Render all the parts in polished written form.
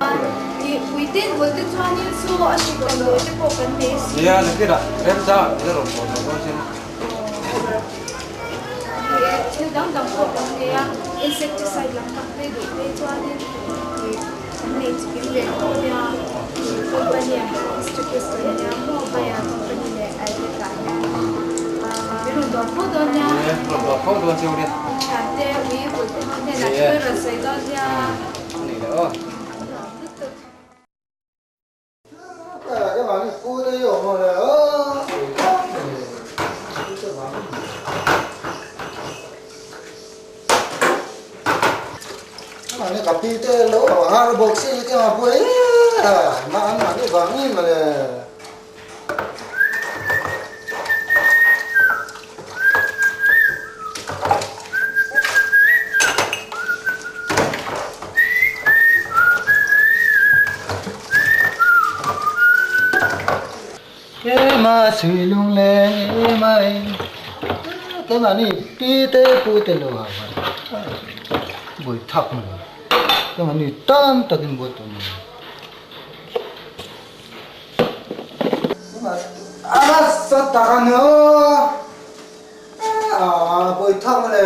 Within voltage one is so actually can go to open base. Yeah, look at that. That's all. That's all. Yeah, still down open here. Insecticide lang kapre do. Voltage one is needs to be there. Company strictest kanya mo kaya company le ay kaya. Pero do po do niya. Yeah, do po do siya ulit. Ate, we voltage one na pero sa ito niya. Oh. cái bạn này cua đây rồi mà cái bạn này cà phê tê lỗ bảo hai bộ xí cái mà bưởi mà ăn mà cái vàng gì mà mà suy lung lên mày cái mà này pi tê pu tê lo à buổi thọc mà cái mà này tam tao kinh buổi tụi mình mà à sao ta nữa à buổi thọc này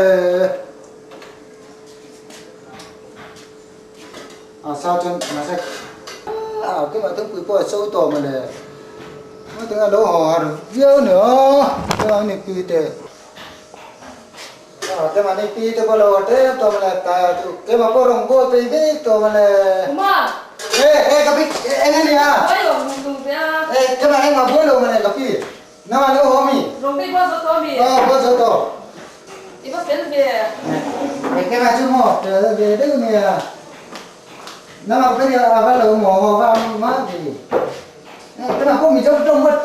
à sao chân mà sẽ à cái mà tôi buổi sâu tổ mà này nó tiếng đâu họ dơ nữa cái mà này pi tê cái mà này pi tê bao lâu thế tôi mà cái mà có đồng bộ pi tê tôi mà Kuma. ê cà phê anh này à Ôi rồi dùng thế. ê cái mà anh mà bôi lâu mà này cà phê nó mà đâu homie Dùng đi qua số mi. bao giờ to Đi qua bên về. cái mà chú mò về đấy nè nó mà cái giờ bắt đầu mò vào má gì cái nào không bị trong mất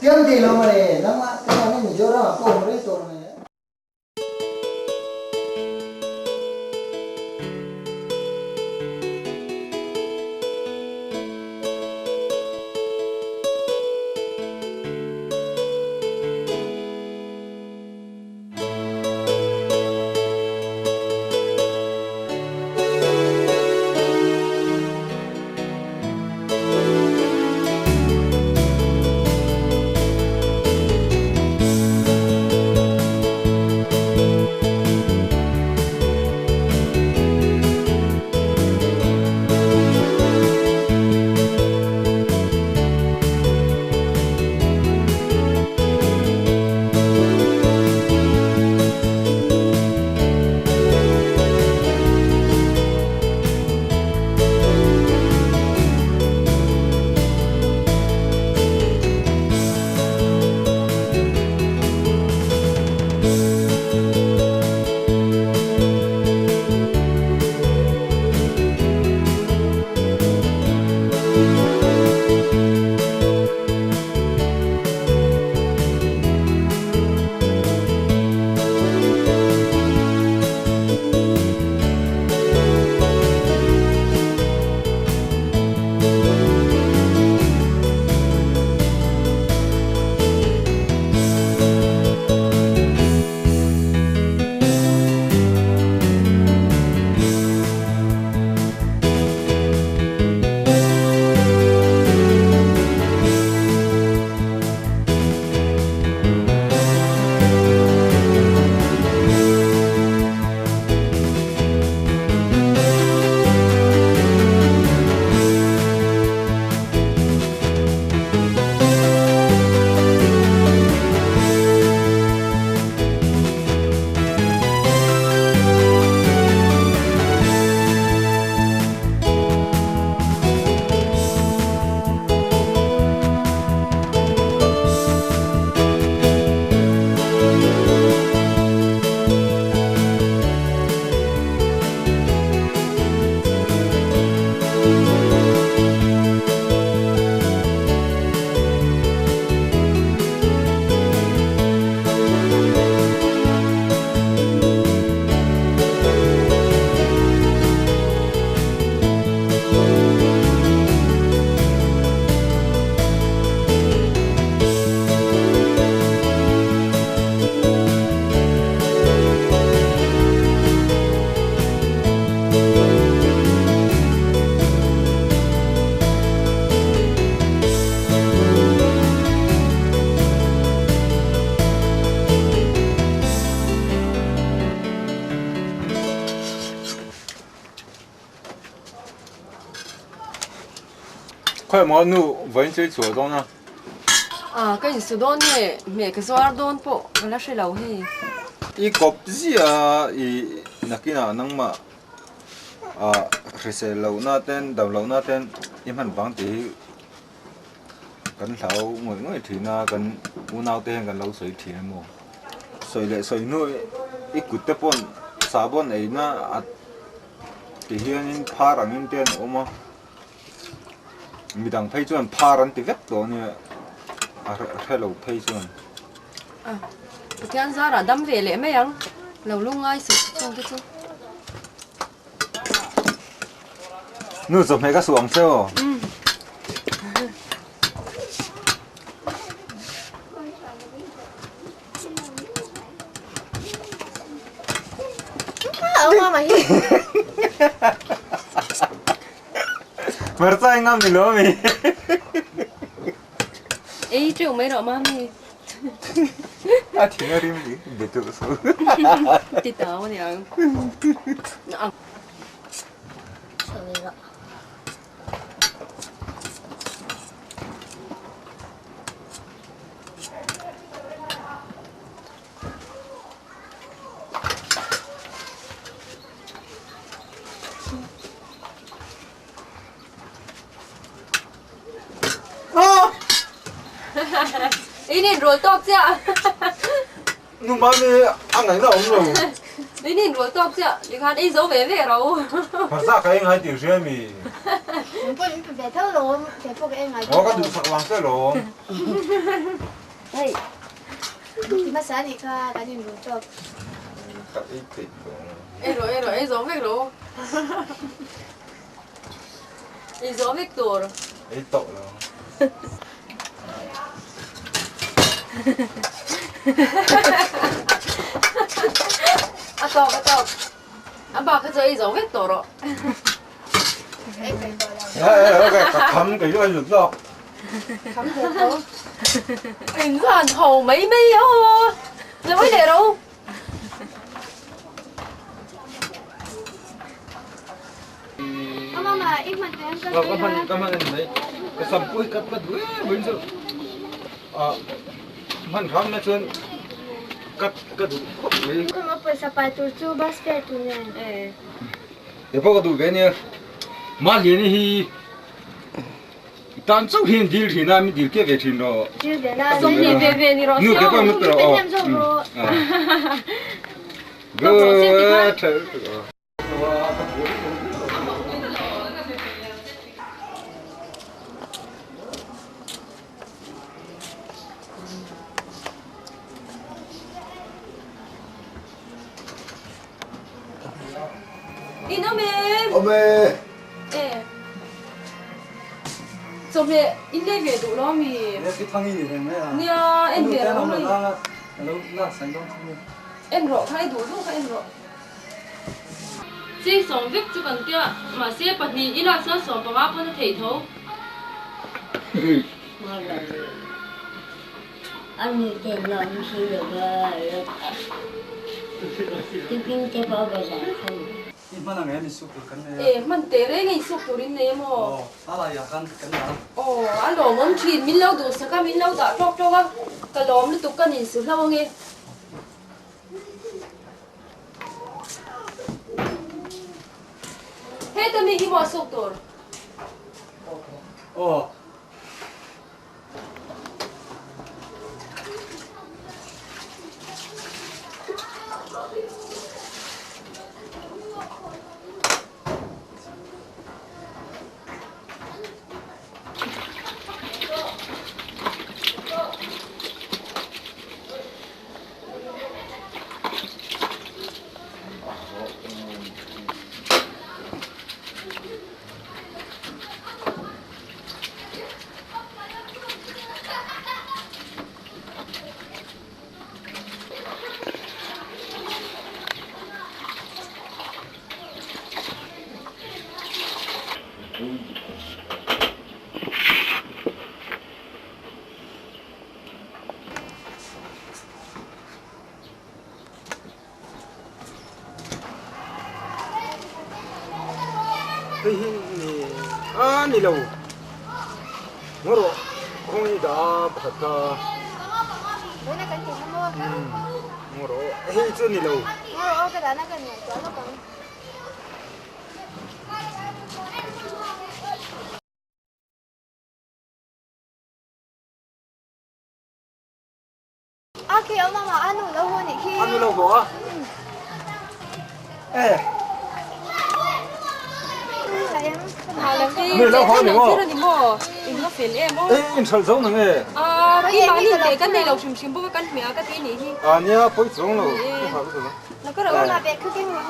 tiếng gì luôn mà này nó mà cái nào nó bị vô đó không đấy tôi này 快毛怒文水左中呢？cái gì đó nè mẹ cái số đó po cái là sẽ lâu hay 이 곱지 이 나기나 낭마 글쎄 lâu 나텐 임한 방티 gần lâu mỗi người thì na gần u nào tên gần lâu sấy thì mồ sấy lệ sấy nuôi ít cút tép pon sabon ấy na thì hiện 파랑 tên ôm 미당 페이지는 파란 티백도 네 hello 페이지는 cái ăn ra là đâm về lẽ mấy anh lâu luôn ai sử dụng cái chứ 누 좀 해가 수왕세요 Ông mà hi. mersa ngam ni lo mi ấy chứ mấy đó mà mi tinggal ini betul so đi tao nè ăn ý nên rồi tóc chứ nu mami ăn ngày nào cũng rồi ý nên rồi tóc chứ đi khăn ý dấu về rồi mersa cái ngay tiểu xe mi Mình phải thâu lỗ, phải phục em này. có được sạc lang xe lo Đây. Thì mà sáng thì cái gì rồi cho. ấy dấu về rồi ý dấu về rồi ấy tội rồi à bảo cái giấy dấu vết rồi cắm cái gì được rồi đừng có hành hầu mấy mấy á rồi mới để đâu Mama ít mặt em cho cái này cái sầm cuối cái đuôi bên dướiมันทำนะชวนกระดูกเลย Como pues zapatos tu basket tu ne. เดี๋ยวพวกกระดูกเนี่ยมาเรียนนี่ตอนสู้เห็นดีที่นั่นมีดีเกี่ยวกับที่นั่น Ju de la. xong nhìn về về đi rồi นู่นเดี๋ยวก็ไม่ตรอ Em zo ro. ก็เธอ đi nó mẹ โอ้แม่ xong mẹ in đây về đủ lo mì cái thằng gì thế này à nia em về nó rồi mày là sáng đông em rõ thay đủ không em rõ chỉ sống việc cho cần kia mà sẽ bật đi ít là sẽ sống vào bên thể thấu anh tiền lòng chỉ được cái bao giờ không 이만한 애미 쑥도 갔네 mình tế đấy ngày sụp của đến nêm mà 살아 약간 끝나 anh lòm ông chín mình lâu đủ sao mình lâu đã cho cái lòm nó tụt cái nhìn sự lâu nghe hết tao mình đi mua sụp rồiนี่เรา ngoro không đi đã thật ta Bữa nay cần chị không mua. ngoro hey chưa đi lâu Mua cái đó nó cần nhảy chỗ nó cần. À khi ông mà ăn lâu hơn thì khi ăn lâu hả ê là em Hà làm gì? Người lâu khó đúng không? Chị mua, em nó phiền em không? ê in sầu giống nữa À, khi mà đi để cái này lẩu chìm chìm bữa cái mẹ cái tí này đi. à nhớ phải giống rồi không phải giống Nó có Ủa được là bé cứ cái mà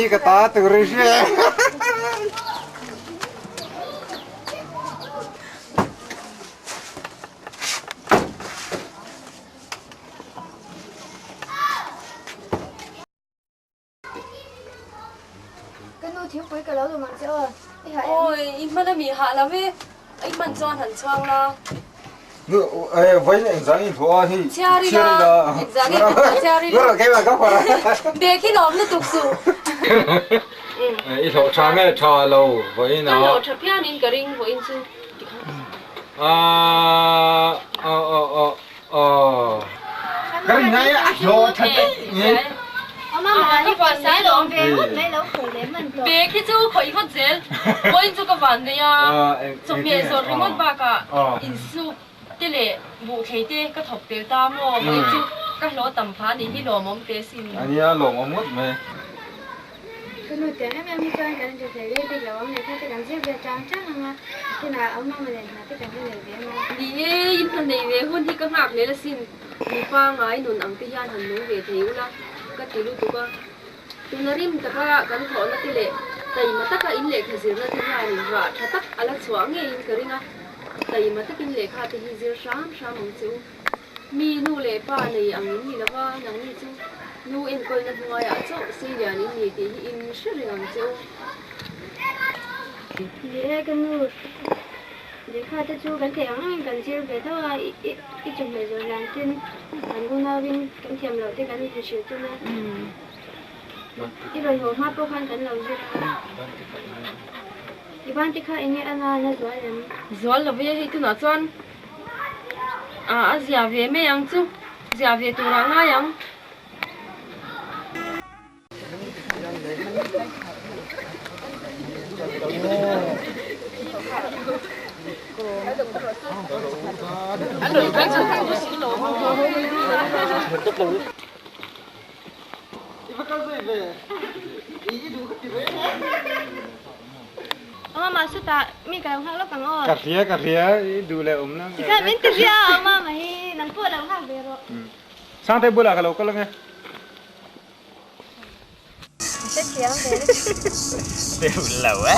cái ta từ rồi chứ cái nuôi thiếu quý cái đó rồi mà sẽ ơi. Ôi, em mà đã bị hạ là vì anh mình chọn hẳn choang là. ê với này dáng in thua thì Chia đi đó. Dáng in thua chia đi. ngoro cái mà có phải Bé khi lòm nó tục sụ. ít thọ trang cái trà lâu với Cái nó lẩu chập pian in cái ring của in chứ. cái này á rồi thật nhé Ông mà đi vào sáng rồi về hút mấy lẩu khổ để mình rồi. Bé khi chú khỏi phát triển. Với in chú cái vấn đề à. Trong miền rồi remote ba cả. In su cái lệ vụ khí tê cái thọc tiêu ta mua với chú cái lỗ tầm phá đi khi lỗ mong té xin. anh ấy lồng ông mất mày Cái nuôi tiền em đi chơi cái này thì đi là ông này thấy cái gì về trang chắc là thế là ông mà mình là cái cái này về mà. Đi in thân này về hôn thì cái hạc này là xin. Đi pha ngay nôn ăn cái gian hẳn nấu về thiếu là cái tí lúc tụi con. Tụi nó rim tất cả cái thọ nó tí lệ. Tại mà tất cả in lệ cái gì nó thì là mình và tất cả là xóa nghe in cái ringa. Tại mà tất in lệ khá thì gì sáng mong chú. Mi nu lệ pha này ăn in là va nắng ni chú. Nu in coi nó ngoài à chú xây nhà in thì in rất là ngon chú. Để cái nuôi để khai cho chú cái thèm nó cần chiêu về thôi ít chừng này rồi làm trên anh cũng nói bên cái thèm lẩu thì cái này thì chịu cho nó cái rồi hồ hoa bốc khăn cái lẩu gì cái ban thì khai anh ấy ăn nó giỏi lắm Giỏi là về thì tụi nó chọn. À, giờ về mấy ăn chú. Giờ về tụi nó ngay ăn. Anh đừng có chú không có xin lỗi ông mà suốt ta mi cái ông lúc càng ngon cà ria đủ lệ ốm lắm cái bên tiếp theo ông mà mày nắng phơi đâu hàng về rồi sang đây bữa là cái lẩu có lắm nghe chết kéo về đều lẩu á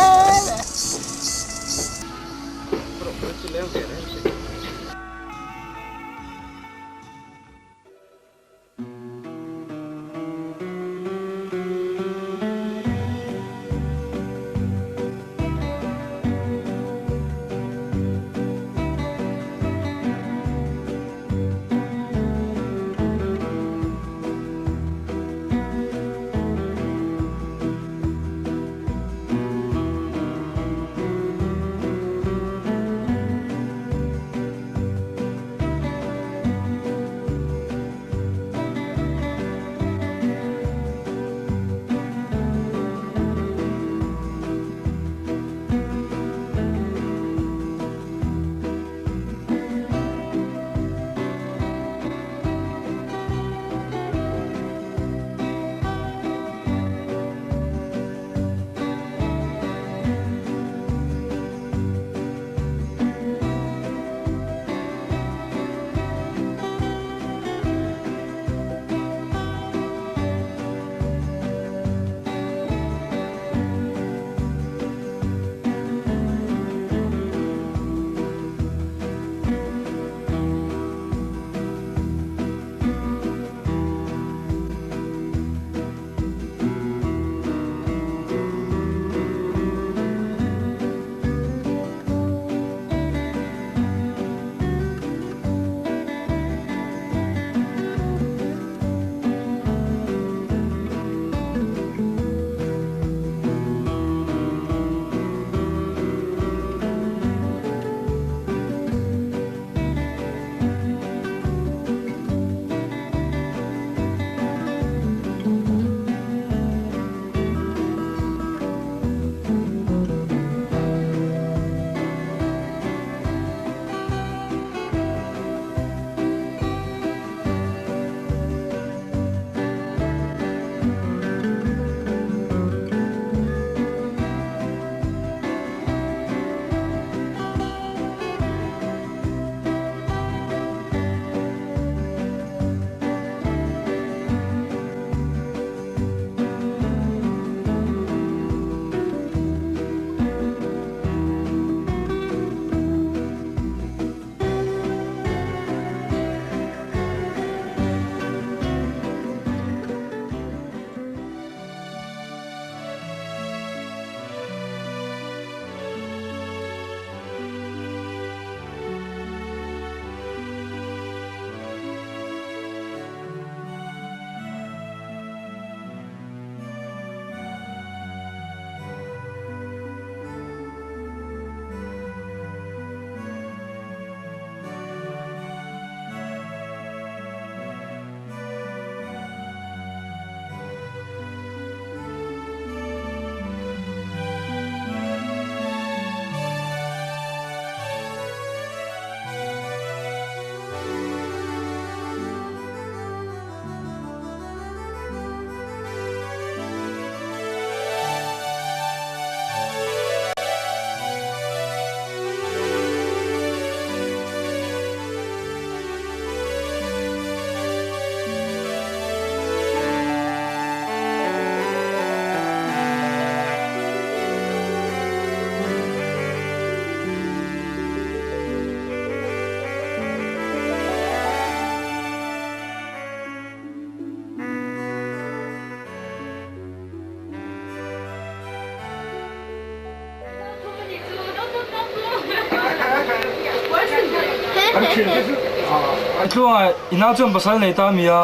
ช่วงอินาจอมภาษาในตามีอ่ะ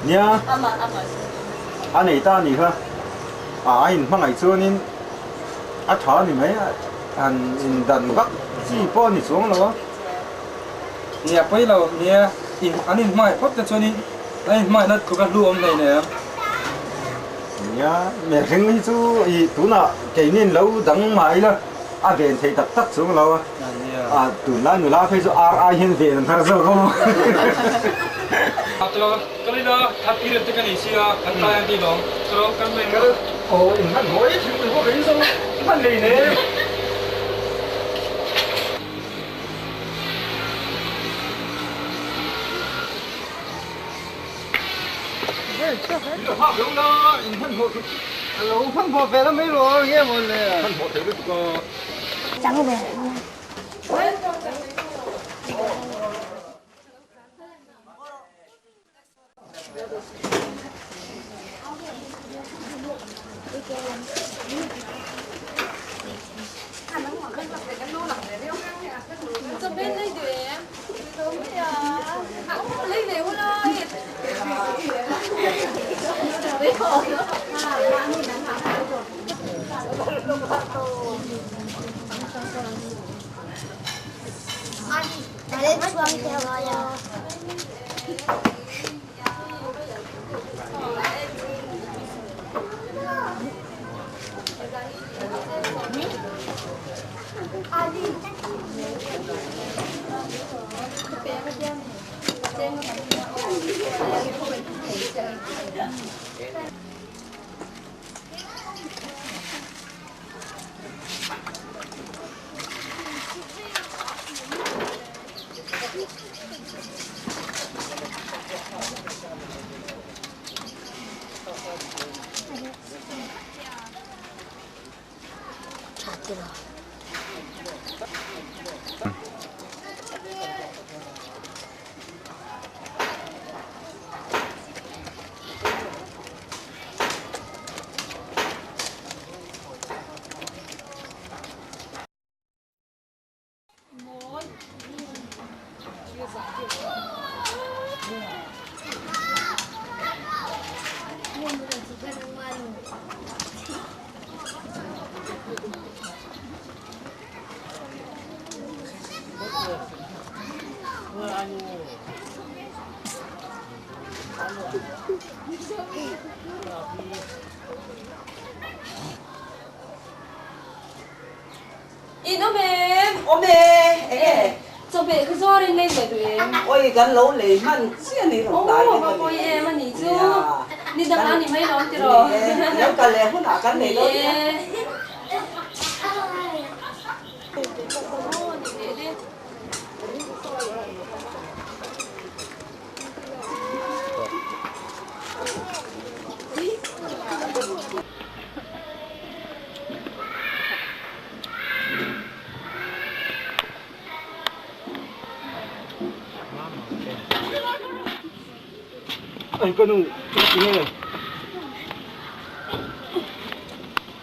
เนี่ยอันไหนตานี่ค่ะไอ้มั่งไอ้ช่วงนี้ถานี่ไหมอันดันก็จีป้อนนี่สวงแล้ววะเนี่ยไปเราเนี่ยอันนี้ไม่เพราะแต่ช่วงนี้ไอ้ไม่นัดคุกันรวมเลยเนี่ยเนี่ยแม่ถึงนี่สู้อีตัวน่ะเกี่ยนี่เราดังมาอีละเดินเที่ยวตัดสวงแล้วตัวนั้นเราไปสู้เห็นเวียนทางสวงเขาตัวก็เลยนะถ้าที่เรื่องกันอีกสิอ่ะกันตายที่น้องตัวกันไม่ก็โอ้ยมันโหยถึงไปพวกนี้สู้มันเลยเนี่ยภาพลงนะท่านหมดเราท่านหมดไปแล้วไม่รู้เงี้ยหมดเลยท่านหมดถึงก็จังเลย จะเป็นได้เดี๋ยวเล่นเร็วเลยไม่พอDale suami saya. Cho bé cứ do lên lên để tụi em. Ôi gắn lấu lì man xia này rồi Ô, bà coi em anh nhỉ chứ. Đi đập ăn thì mấy đó chứ rồi. Nếu cả lẻ không nào cắn này đâu. Anh có nụ nghe này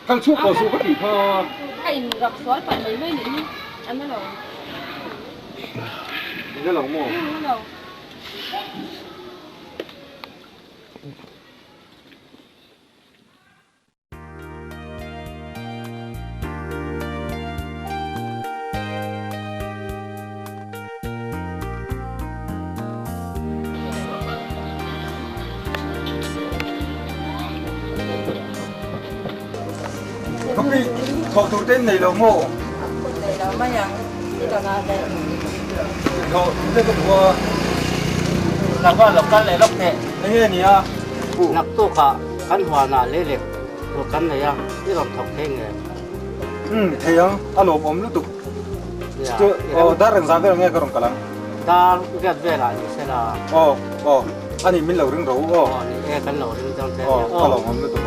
thằng chuột có số có tỷ thơ Anh gặp sói phải mấy mấy nữa anh mới lòng nó lòng mồ không đi họ thủ tên này là mồ Này đó mà nhàng đi đâu nào đây. họ tên cái củaนักว่าเรากันเลยล็อกเนี่ย anh nghe nhỉ à นักตู้ขากันหัวหน้าเล็กๆตัวกันเลยอ่ะที่เราถกเท่งเลย thấy không alo om lu tục chứ đã rằng sao cái nghe cái rồng cả lắm ตาเรียกเวลาอยู่เสร็จแล้ว anh mình lâu rừng rấu อ๋อนี่เอกันเราถึงจังเท่ง alo om lu tục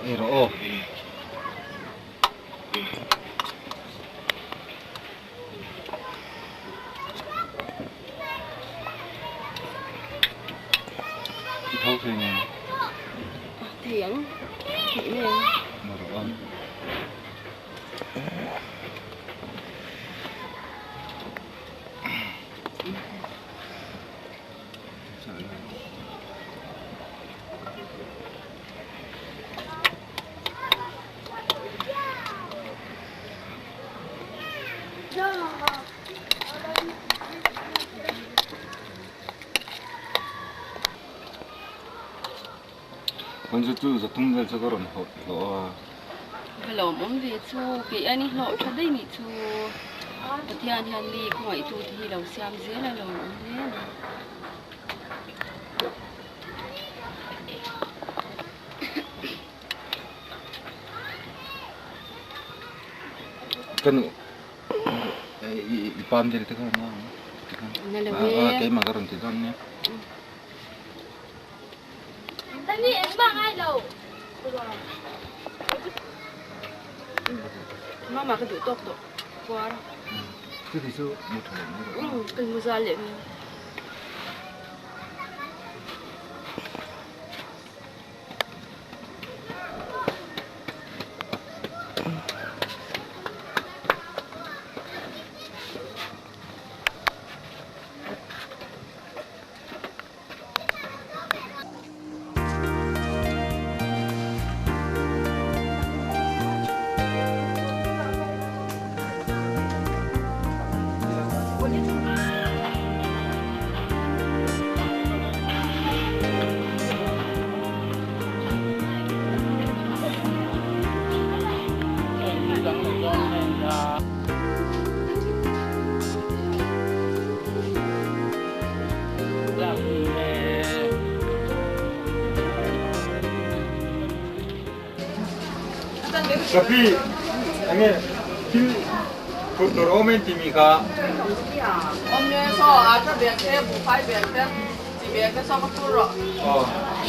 Ero. Thâu thì nè. Tiếng chị này Mà đồ ăn. 먼저 쭉 통들 저거는 너 cái lỗ mắm về chu cái anh ấy lỗ cho đây nhỉ chu và thì anh đi khỏi chu thì đầu xem dưới là lỗ mắm thế kan ipam jadi tekan cái mà cái rừng thì con nhé Tani em mang ai đâu mama cái tụi tốt tốt quá cái thì số một thằng nữa cần mua ra liền tapi anh khi cuộc đấu men thì mình cả ông nhớ so à cho việc thế bù phải việc thế chỉ việc cái sao có thu rồi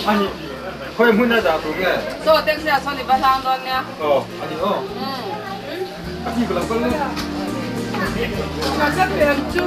아니 거의 문화다 그게 so tiếng xe sao đi bắt hàng đó nha 아니요 아니 그럼 걸로 mà sắp việc chú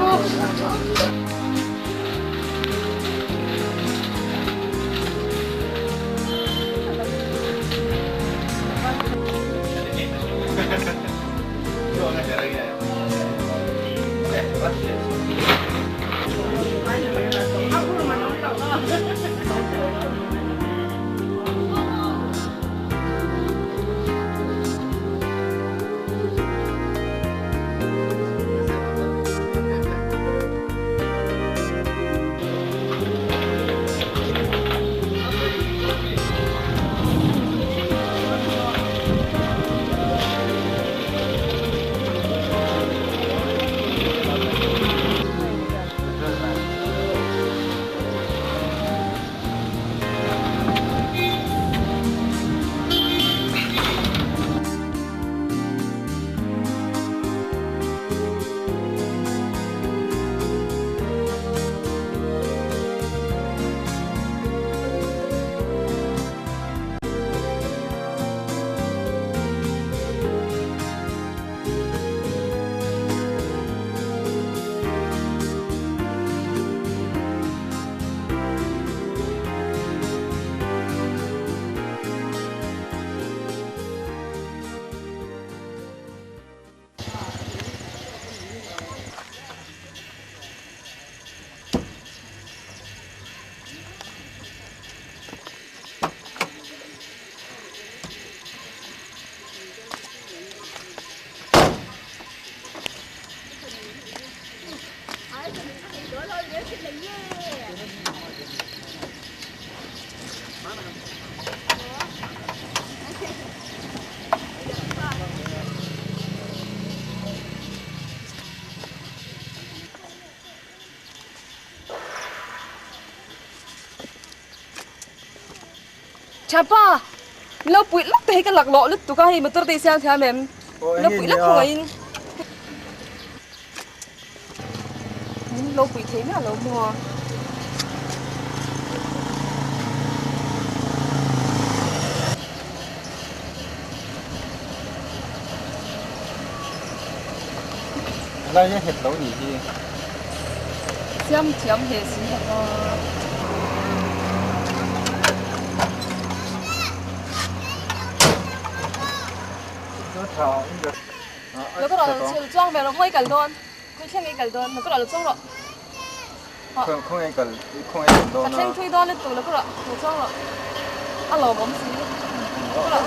chapa lo pui lắc te cái lạc lọ lúc tụ cái motor te sang thia mem lo pui lắc không ai lo pui thế nào lo mua lại cái hết lâu nhỉ xiêm xiêm hết xí hả nó có là chịu trang về nó hơi cẩn thận hơi khen cái cẩn thận nó có là trang rồi không ai cần đâu nó khen thui đó lên tụ nó có là trang rồi ăn lẩu bấm xí có là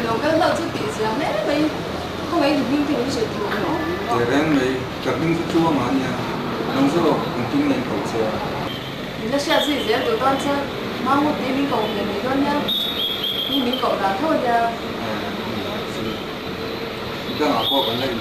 有个热气底下，没，后面有冰冰水有没有？ Để đang lấy cả những cái chua mà nha, nông số cũng kinh nghiệm cầu xe. 你这下次直接就当车，马我对面狗的那个呢，你面狗的头的， Kita nggak kok kan lagi.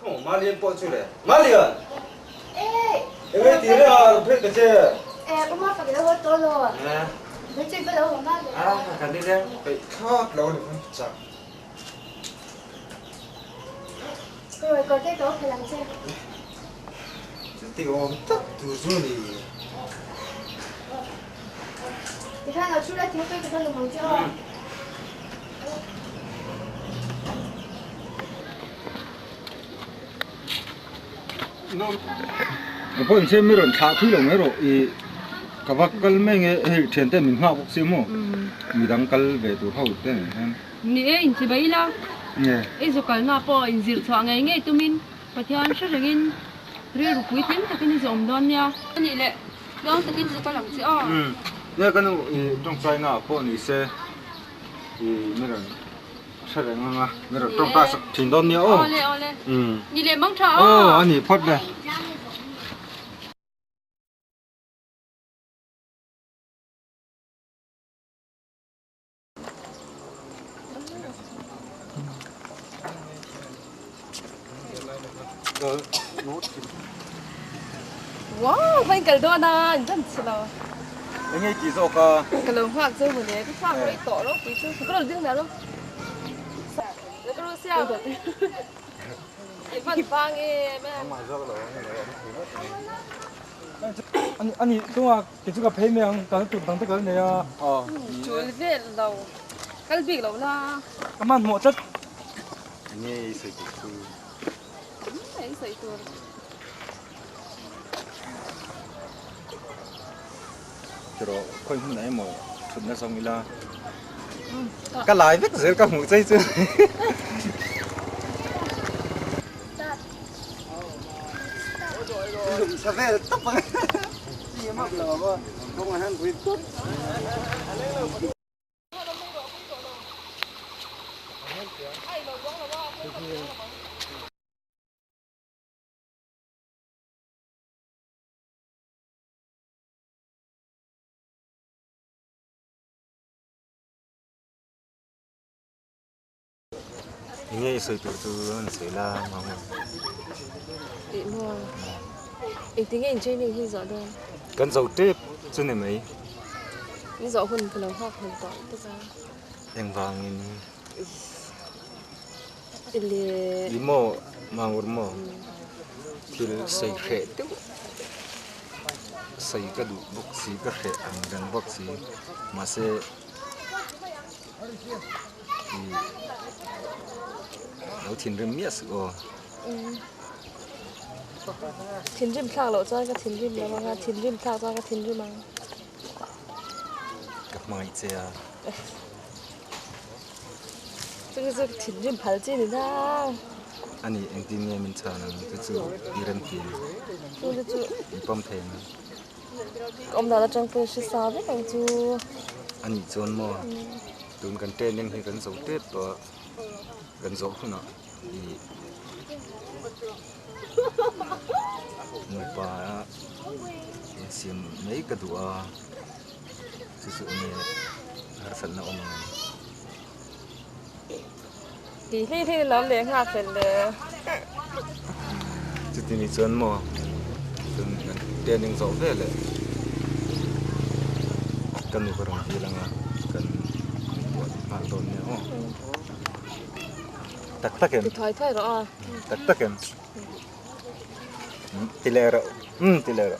không mà liên bộ chuyện này mà liền em ấy thì là phết cái gì 엄마 아빠 내가 뭘 떠러 nè 며칠 빼도 엄마 cần đi xem phải thoát lâu thì không chặt rồi có cái đó phải làm sao thì ôm tất từ xuống đi thì khang nào chút ra thiếu cái con đường chưa Bữa nay mình rồi thả thui lòng rồi, cái vác cái mấy cái chuyện thế mình ngạo bốc xí mo, mình đang cái về tụi hậu thế này. nè in chỉ bây la Nè, ấy rồi cái nào po in zir thoa ngay ngay tụi mình bắt theo sẽ rồi in rồi rụi thêm cái này giống đòn nha nè lệ đó tự nhiên cái làm gì nè cái nó trong trái nào po này sẽ, mình rồi sẽ là ngon mình rồi trong trái thìn đòn nhiều. ole nè lệ mong chào anh ấy phát đây. wow phải cái đó na rất là Anh ấy chỉ cho cái lồng hoa chơi một cái hoa cái tổ đó quý chứ có được riêng nào đâu nó có được sao được cái phần vàng ấy anh ấy đúng là cái chỗ cái miếng cái tụt tăng cái này à chuối về đầu cái việc đầu là cái màn một chất anh ấy sử dụng ấy sấy tuột rồi coi hôm nay mà thuần nó xong là cái lái biết dưới các mũi dây chưa sao về tóc vậy gì mà lờ mà không ai ăn quên tốt nghe sự từ từ anh sẽ là mà để mua ý tiếng anh chơi mình hiện rõ đây cần dầu tiếp chứ này mấy những rõ hơn cái lòng hoa hơn tỏi tất ra đèn vàng Ili Imo mangurmo til sei khe tu sei ka du boxi ka khe ang gan boxi mase i lo thin rim mias go Thiên rim thang lộ cho cái thiên rim là mà thiên rim thang cho cái thiên rim mà ka mai che a 这个是天rim 팔찌的啦， ani engtin nge min cha nang tu chu iran tin 这个就 i pam the na 我们拿的政府是啥的，就 ani chon mo tun kan ten ning hi kan zo te to kan zo khuna i người pa sim mấy cái đũa sự sự này har phần nó ông thì làm để ngã phầnเลย chứ thì chọn mò từng tiền những dấu về lại cần một cái gì là cần buat mặt tôn nhá tak tak em thôi rồi tak em tilera tilera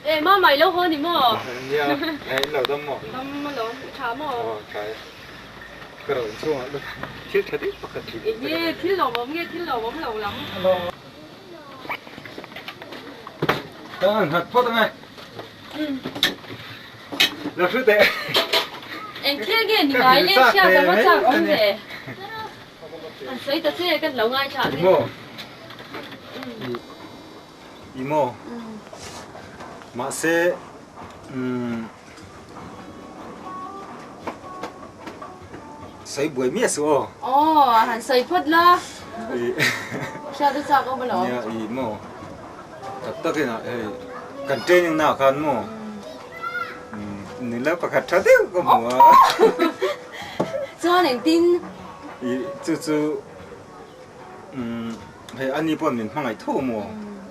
ê má mày lâu hơn thì mò nhiều ấy lâu đâu mò năm mà lâu chả mò cái rồi xuống luôn thiết thật ít bậc thì nghe thiết lẩu bấm lâu lắm đó thật phốt ngay là thứ tệ em kia kia thì nói lên xe có mất chẳng ông rể anh xây ta xe cái lâu ngay chả Imo Imo mà sẽ xây buổi miết số hắn xây phật la sao tôi sao không bao lâu nha Imo tất cái nào cần trên những nào cần mò nên là phải khát thế có mò cho nên tin chú hay anh đi bọn mình mang ngày thô mò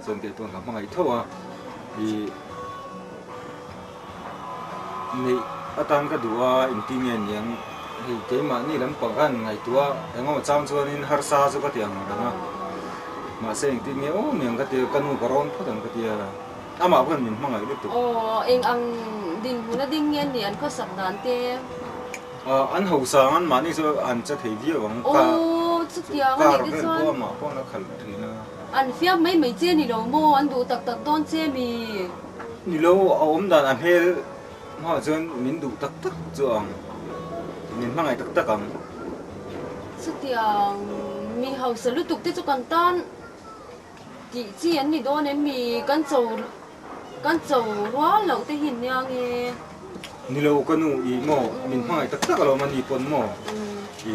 dân cái bọn mang ngày thô à thì này ở tam cái đùa in tin yang thì cái mà này làm bằng gan ngày tua em ngồi chăm cho nên har sa cho cái tiếng đó mà sẽ in tin nghe ô mình cái tiếng canu karon phát động cái tiếng à mà bọn mình mang ngày lúc anh ăn đinh nó đinh nghe thì anh có sẵn đàn tê anh hậu sang anh mà này cho anh sẽ thấy video bằng chút tiếng anh cái cho mà bọn nó khẩn thì nó anh phía mấy chiên thì đâu mua anh đủ tật tôn chiên mì ni lâu ôm đàn anh hel họ chân mình đủ tật rồi mình mang ngày tật cầm chút tiếng mì hậu sở lúc tục tết cho con tan chị chiên thì đó nên mì con trầu quá lâu tới hình nha nghe ni lâu cái nụ ý mò mình mang ngày tật rồi mà đi pon mò thì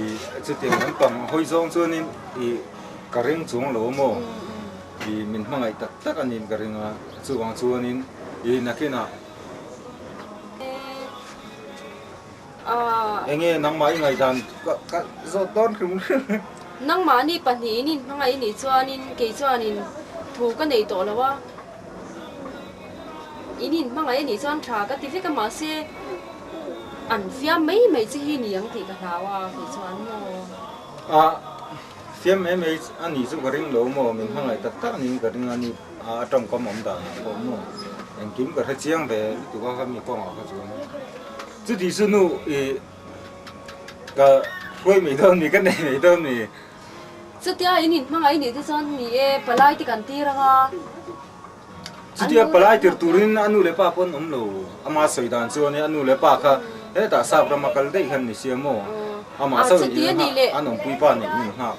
chút tiếng anh bằng hơi rong cho nên thì cả riêng xuống lỗ mò thì mình mang ngày tật anh nhìn cả riêng xuống nên thì là cái nào anh nghe nắng máy ngày đàn các do đón không nắng má ni bản thì ni nắng ấy ni cho ni kỹ cho ni thu cái này tổ là wa ini nắng ấy ni cho trả cái tí cái má xe ăn phía mấy chỉ hi ni thì cái nào à kỹ cho anh phía mấy anh đi xuống cái riêng lỗ mò mình mang ngày tật anh cái riêng anh trong có mỏng đàn có mò anh kiếm cái chiang về tụi con khôngมีความเอาcái chứ thì xin nu cái quay mấy đơn thì cái này mấy đơn thì chút tiếng ấy ni mang ấy ni thì cho ni palai thì cần tì ra ha chứ thì palai thì turin anu lepa pon lo ama soi dan so ni anu lepa kha he ta sa pra makal dei khan ni siamo ama sa ni anong pui pa ni ha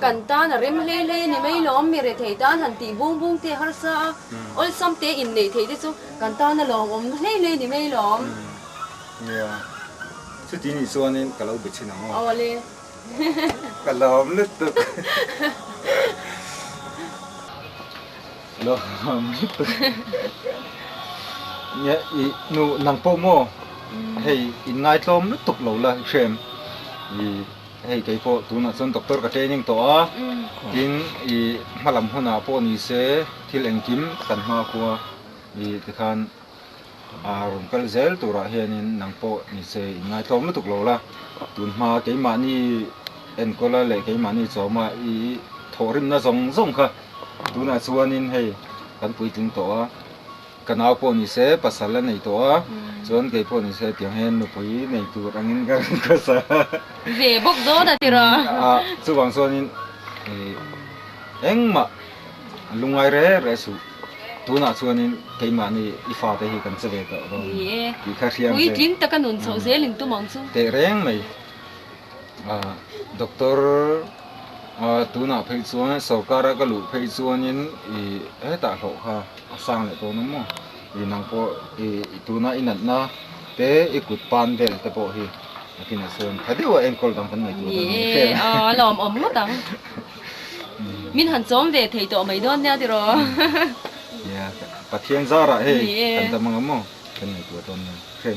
cần ta là rem lê ni mấy lom mi re thầy ta thành tì bung tê har sa ôi sam tê in này thầy thế số cần ta là lom lê ni mấy lom yeah chứ thì ni so ni kalau bicin nào lê kalau nứt lo nứt nhẹ nu nang po mo hay in ngai tom nứt tục lâu là xem hey cái po tu na son doctor ka training to tin malam hona po ni se thil engkim kan ma ko ti khan rum kal zel tu ra hianin nang po ni se ngai tom lu tuk lo la tun ma ke ma ni en ko la le ke ma ni choma thorim na zong kha tu na chuanin hei kan pui ting to kanau po ni se pasala nei to chuan ke po ni se tiang hen nu pui nei tu rangin ka sa về bốc gió đã thì rồi chu wang chuanin engma lungai re su tu na chuanin ke ma ni ifa te hi kan che ve to ro ki kha riam ui kim ta kan nun chau se ling tu mong chu te reng mai doctor tu na phei chuan sarkar ka lu phei chuanin ta ho kha sang le to no mo nang po tu na inat na te ikut pan del te po hi kina son thadi wa enkol dang kan mai tu lom om mất dang min han chom về thầy to mai don nha thì rồi ya pathian zara he kan ta mang mo kan mai tu ton khen